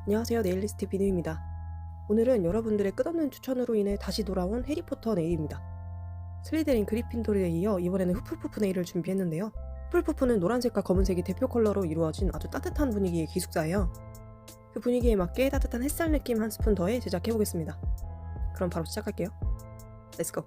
안녕하세요, 네일리스트 비누입니다. 오늘은 여러분들의 끝없는 추천으로 인해 다시 돌아온 해리포터 네일입니다. 슬리데린 그리핀도르에 이어 이번에는 후플푸프 네일을 준비했는데요. 후플푸프는 노란색과 검은색이 대표 컬러로 이루어진 아주 따뜻한 분위기의 기숙사예요. 그 분위기에 맞게 따뜻한 햇살 느낌 한 스푼 더해 제작해보겠습니다. 그럼 바로 시작할게요. 렛츠고!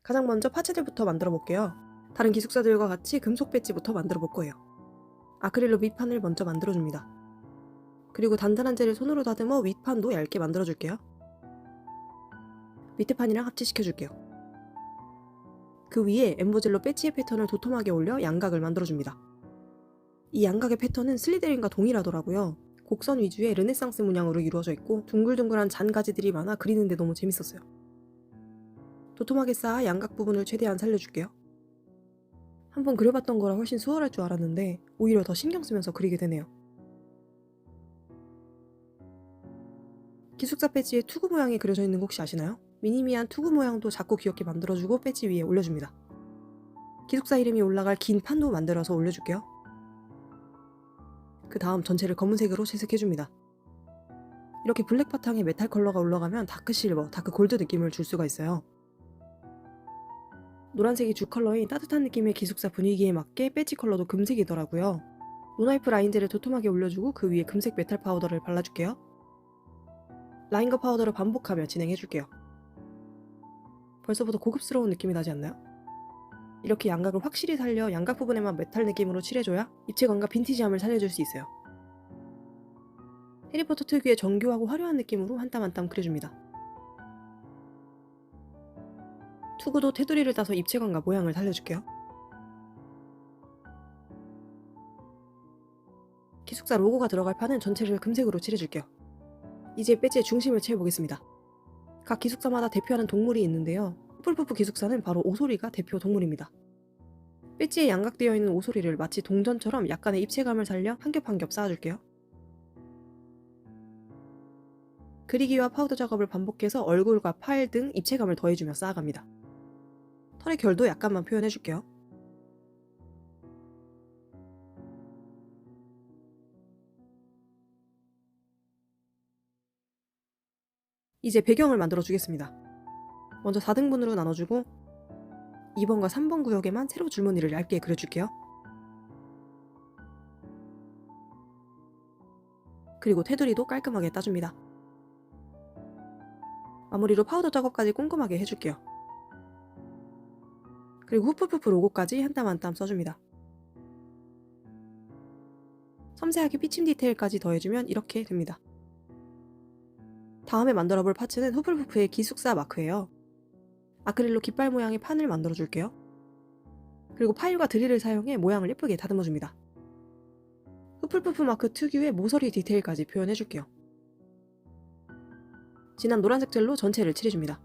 가장 먼저 파츠들부터 만들어 볼게요. 다른 기숙사들과 같이 금속 배지부터 만들어 볼 거예요. 아크릴로 밑판을 먼저 만들어줍니다. 그리고 단단한 젤을 손으로 다듬어 윗판도 얇게 만들어줄게요. 밑에 판이랑 합체시켜줄게요. 그 위에 엠보젤로 배지의 패턴을 도톰하게 올려 양각을 만들어줍니다. 이 양각의 패턴은 슬리데린과 동일하더라고요. 곡선 위주의 르네상스 문양으로 이루어져 있고 둥글둥글한 잔가지들이 많아 그리는데 너무 재밌었어요. 도톰하게 쌓아 양각 부분을 최대한 살려줄게요. 한번 그려봤던 거라 훨씬 수월할 줄 알았는데 오히려 더 신경 쓰면서 그리게 되네요. 기숙사 배지에 투구 모양이 그려져 있는 거 혹시 아시나요? 미니미한 투구 모양도 작고 귀엽게 만들어주고 배지 위에 올려줍니다. 기숙사 이름이 올라갈 긴 판도 만들어서 올려줄게요. 그 다음 전체를 검은색으로 채색해줍니다. 이렇게 블랙 바탕에 메탈 컬러가 올라가면 다크 실버, 다크 골드 느낌을 줄 수가 있어요. 노란색이 주 컬러인 따뜻한 느낌의 기숙사 분위기에 맞게 배지 컬러도 금색이더라고요. 노나이프 라인젤을 도톰하게 올려주고 그 위에 금색 메탈 파우더를 발라줄게요. 라인과 파우더를 반복하며 진행해줄게요. 벌써부터 고급스러운 느낌이 나지 않나요? 이렇게 양각을 확실히 살려 양각 부분에만 메탈 느낌으로 칠해줘야 입체감과 빈티지함을 살려줄 수 있어요. 해리포터 특유의 정교하고 화려한 느낌으로 한 땀 한 땀 그려줍니다. 투구도 테두리를 따서 입체감과 모양을 살려줄게요. 기숙사 로고가 들어갈 판은 전체를 금색으로 칠해줄게요. 이제 배지의 중심을 채워보겠습니다. 각 기숙사마다 대표하는 동물이 있는데요. 후플푸프 기숙사는 바로 오소리가 대표 동물입니다. 배지에 양각되어 있는 오소리를 마치 동전처럼 약간의 입체감을 살려 한 겹 한 겹 쌓아줄게요. 그리기와 파우더 작업을 반복해서 얼굴과 팔 등 입체감을 더해주며 쌓아갑니다. 털의 결도 약간만 표현해줄게요. 이제 배경을 만들어주겠습니다. 먼저 4등분으로 나눠주고 2번과 3번 구역에만 세로 줄무늬를 얇게 그려줄게요. 그리고 테두리도 깔끔하게 따줍니다. 마무리로 파우더 작업까지 꼼꼼하게 해줄게요. 그리고 후프푸프 로고까지 한 땀 한 땀 써줍니다. 섬세하게 피침 디테일까지 더해주면 이렇게 됩니다. 다음에 만들어볼 파츠는 후플푸프의 기숙사 마크예요. 아크릴로 깃발 모양의 판을 만들어줄게요. 그리고 파일과 드릴을 사용해 모양을 예쁘게 다듬어줍니다. 후플푸프 마크 특유의 모서리 디테일까지 표현해줄게요. 진한 노란색 젤로 전체를 칠해줍니다.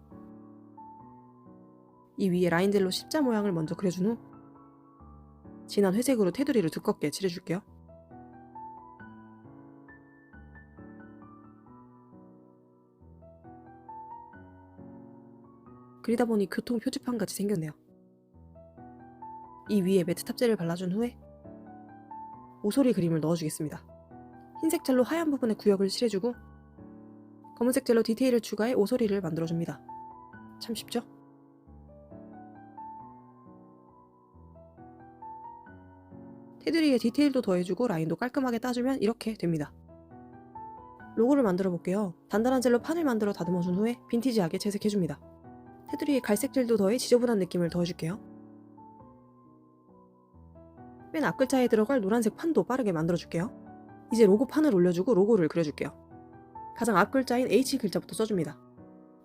이 위에 라인 젤로 십자 모양을 먼저 그려준 후 진한 회색으로 테두리를 두껍게 칠해줄게요. 그리다 보니 교통 표지판 같이 생겼네요. 이 위에 매트 탑재를 발라준 후에 오소리 그림을 넣어주겠습니다. 흰색 젤로 하얀 부분에 구역을 칠해주고 검은색 젤로 디테일을 추가해 오소리를 만들어줍니다. 참 쉽죠? 테두리에 디테일도 더해주고 라인도 깔끔하게 따주면 이렇게 됩니다. 로고를 만들어 볼게요. 단단한 젤로 판을 만들어 다듬어준 후에 빈티지하게 채색해줍니다. 테두리에 갈색 젤도 더해 지저분한 느낌을 더해줄게요. 맨 앞글자에 들어갈 노란색 판도 빠르게 만들어줄게요. 이제 로고 판을 올려주고 로고를 그려줄게요. 가장 앞글자인 H 글자부터 써줍니다.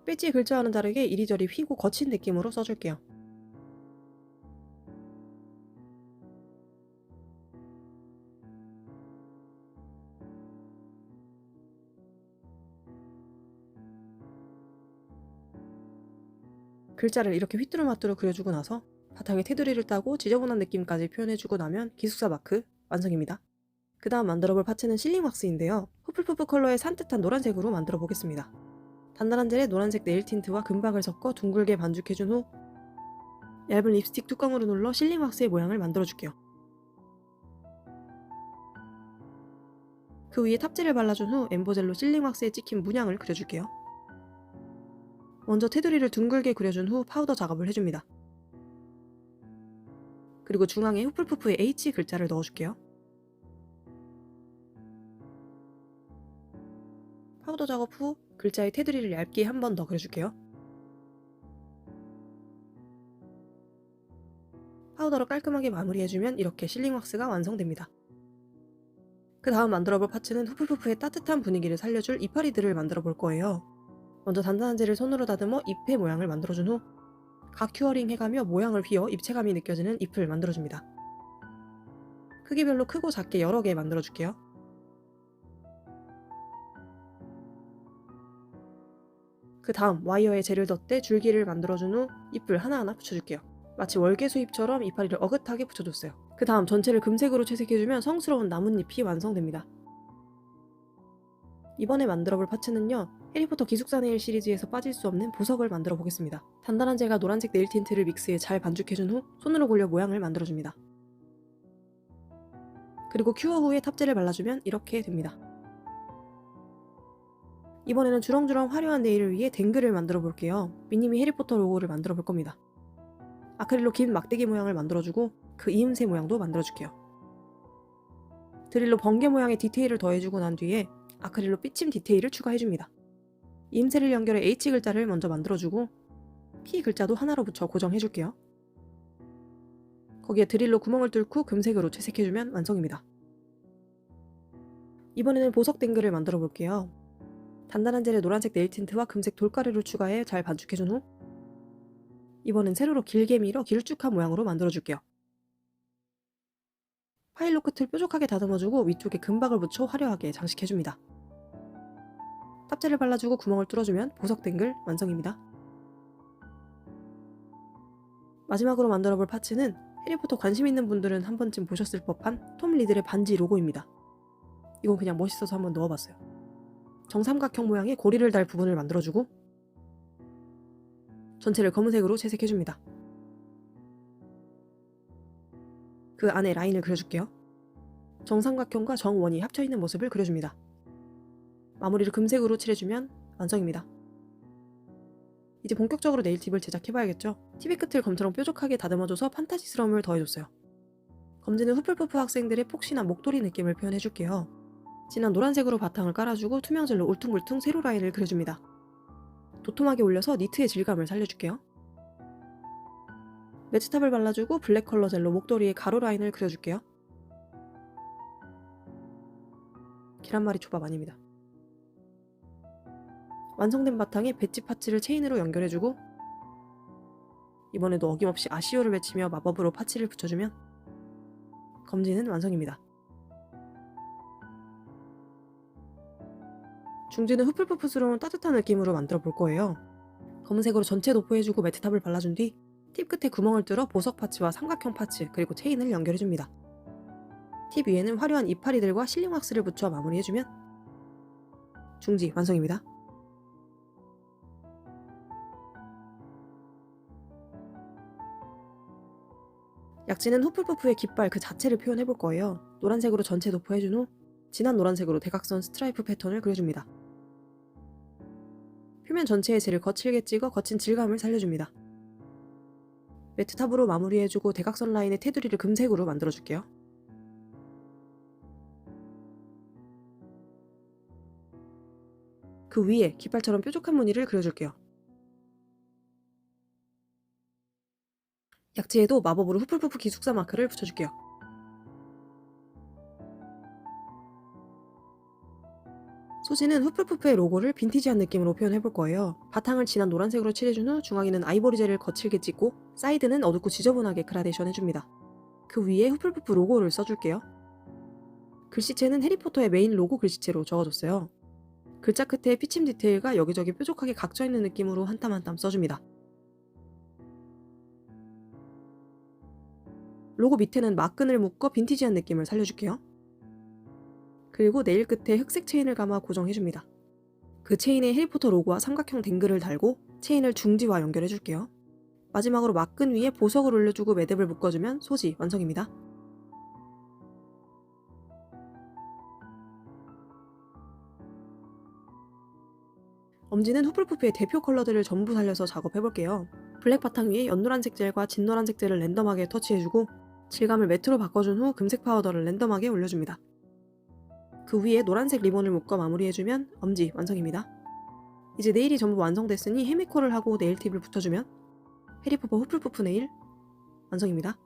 배지의 글자와는 다르게 이리저리 휘고 거친 느낌으로 써줄게요. 글자를 이렇게 휘뚜루마뚜루 그려주고 나서 바탕에 테두리를 따고 지저분한 느낌까지 표현해주고 나면 기숙사 마크 완성입니다. 그 다음 만들어볼 파츠는 실링 왁스인데요. 후플푸프 컬러의 산뜻한 노란색으로 만들어 보겠습니다. 단단한 젤에 노란색 네일 틴트와 금박을 섞어 둥글게 반죽해준 후 얇은 립스틱 뚜껑으로 눌러 실링 왁스의 모양을 만들어줄게요. 그 위에 탑재를 발라준 후 엠보젤로 실링 왁스에 찍힌 문양을 그려줄게요. 먼저 테두리를 둥글게 그려준 후 파우더 작업을 해줍니다. 그리고 중앙에 후플푸프의 H 글자를 넣어줄게요. 파우더 작업 후 글자의 테두리를 얇게 한 번 더 그려줄게요. 파우더로 깔끔하게 마무리해주면 이렇게 실링 왁스가 완성됩니다. 그 다음 만들어볼 파츠는 후플푸프의 따뜻한 분위기를 살려줄 이파리들을 만들어 볼 거예요. 먼저 단단한 젤을 손으로 다듬어 잎의 모양을 만들어준 후 각 큐어링 해가며 모양을 휘어 입체감이 느껴지는 잎을 만들어줍니다. 크기별로 크고 작게 여러 개 만들어줄게요. 그 다음 와이어에 젤을 덧대 줄기를 만들어준 후 잎을 하나하나 붙여줄게요. 마치 월계수잎처럼 이파리를 어긋하게 붙여줬어요. 그 다음 전체를 금색으로 채색해주면 성스러운 나뭇잎이 완성됩니다. 이번에 만들어볼 파츠는요, 해리포터 기숙사 네일 시리즈에서 빠질 수 없는 보석을 만들어 보겠습니다. 단단한 젤과 노란색 네일 틴트를 믹스해 잘 반죽해준 후 손으로 골려 모양을 만들어줍니다. 그리고 큐어 후에 탑재를 발라주면 이렇게 됩니다. 이번에는 주렁주렁 화려한 네일을 위해 댕글을 만들어 볼게요. 미니미 해리포터 로고를 만들어 볼 겁니다. 아크릴로 긴 막대기 모양을 만들어주고 그 이음새 모양도 만들어줄게요. 드릴로 번개 모양의 디테일을 더해주고 난 뒤에 아크릴로 삐침 디테일을 추가해줍니다. 이음새를 연결해 H 글자를 먼저 만들어주고 P 글자도 하나로 붙여 고정해줄게요. 거기에 드릴로 구멍을 뚫고 금색으로 채색해주면 완성입니다. 이번에는 보석 댕글을 만들어 볼게요. 단단한 젤에 노란색 네일 틴트와 금색 돌가루를 추가해 잘 반죽해준 후 이번엔 세로로 길게 밀어 길쭉한 모양으로 만들어줄게요. 파일로 끝을 뾰족하게 다듬어주고 위쪽에 금박을 붙여 화려하게 장식해줍니다. 탑재를 발라주고 구멍을 뚫어주면 보석 댕글 완성입니다. 마지막으로 만들어볼 파츠는 해리포터 관심 있는 분들은 한 번쯤 보셨을 법한 톰 리들의 반지 로고입니다. 이건 그냥 멋있어서 한번 넣어봤어요. 정삼각형 모양의 고리를 달 부분을 만들어주고 전체를 검은색으로 채색해줍니다. 그 안에 라인을 그려줄게요. 정삼각형과 정원이 합쳐있는 모습을 그려줍니다. 마무리를 금색으로 칠해주면 완성입니다. 이제 본격적으로 네일팁을 제작해봐야겠죠? 팁의 끝을 검처럼 뾰족하게 다듬어줘서 판타지스러움을 더해줬어요. 검지는 후플푸프 학생들의 폭신한 목도리 느낌을 표현해줄게요. 진한 노란색으로 바탕을 깔아주고 투명젤로 울퉁불퉁 세로 라인을 그려줍니다. 도톰하게 올려서 니트의 질감을 살려줄게요. 매트탑을 발라주고 블랙 컬러 젤로 목도리에 가로 라인을 그려줄게요. 계란말이 초밥 아닙니다. 완성된 바탕에 배지 파츠를 체인으로 연결해주고 이번에도 어김없이 아시오를 외치며 마법으로 파츠를 붙여주면 검지는 완성입니다. 중지는 후플푸프스러운 따뜻한 느낌으로 만들어 볼 거예요. 검은색으로 전체 도포해주고 매트탑을 발라준 뒤 팁 끝에 구멍을 뚫어 보석 파츠와 삼각형 파츠 그리고 체인을 연결해줍니다. 팁 위에는 화려한 이파리들과 실링 왁스를 붙여 마무리해주면 중지 완성입니다. 약지는 후플푸프의 깃발 그 자체를 표현해볼 거예요. 노란색으로 전체 도포해준 후 진한 노란색으로 대각선 스트라이프 패턴을 그려줍니다. 표면 전체에 젤을 거칠게 찍어 거친 질감을 살려줍니다. 매트탑으로 마무리해주고 대각선 라인의 테두리를 금색으로 만들어줄게요. 그 위에 깃발처럼 뾰족한 무늬를 그려줄게요. 약지에도 마법으로 후플푸프 기숙사 마크를 붙여줄게요. 소지는 후플푸프의 로고를 빈티지한 느낌으로 표현해볼 거예요. 바탕을 진한 노란색으로 칠해준 후 중앙에는 아이보리 젤을 거칠게 찍고 사이드는 어둡고 지저분하게 그라데이션 해줍니다. 그 위에 후플푸프 로고를 써줄게요. 글씨체는 해리포터의 메인 로고 글씨체로 적어줬어요. 글자 끝에 피침 디테일과 여기저기 뾰족하게 각져있는 느낌으로 한 땀 한 땀 써줍니다. 로고 밑에는 막끈을 묶어 빈티지한 느낌을 살려줄게요. 그리고 네일 끝에 흑색 체인을 감아 고정해줍니다. 그 체인에 해리포터 로고와 삼각형 댕글을 달고 체인을 중지와 연결해줄게요. 마지막으로 막끈 위에 보석을 올려주고 매듭을 묶어주면 소지 완성입니다. 엄지는 후플푸프의 대표 컬러들을 전부 살려서 작업해볼게요. 블랙 바탕 위에 연노란색 젤과 진노란색 젤을 랜덤하게 터치해주고 질감을 매트로 바꿔준 후 금색 파우더를 랜덤하게 올려줍니다. 그 위에 노란색 리본을 묶어 마무리해주면 엄지 완성입니다. 이제 네일이 전부 완성됐으니 헤미콜을 하고 네일팁을 붙여주면 해리포터 후플푸프 네일 완성입니다.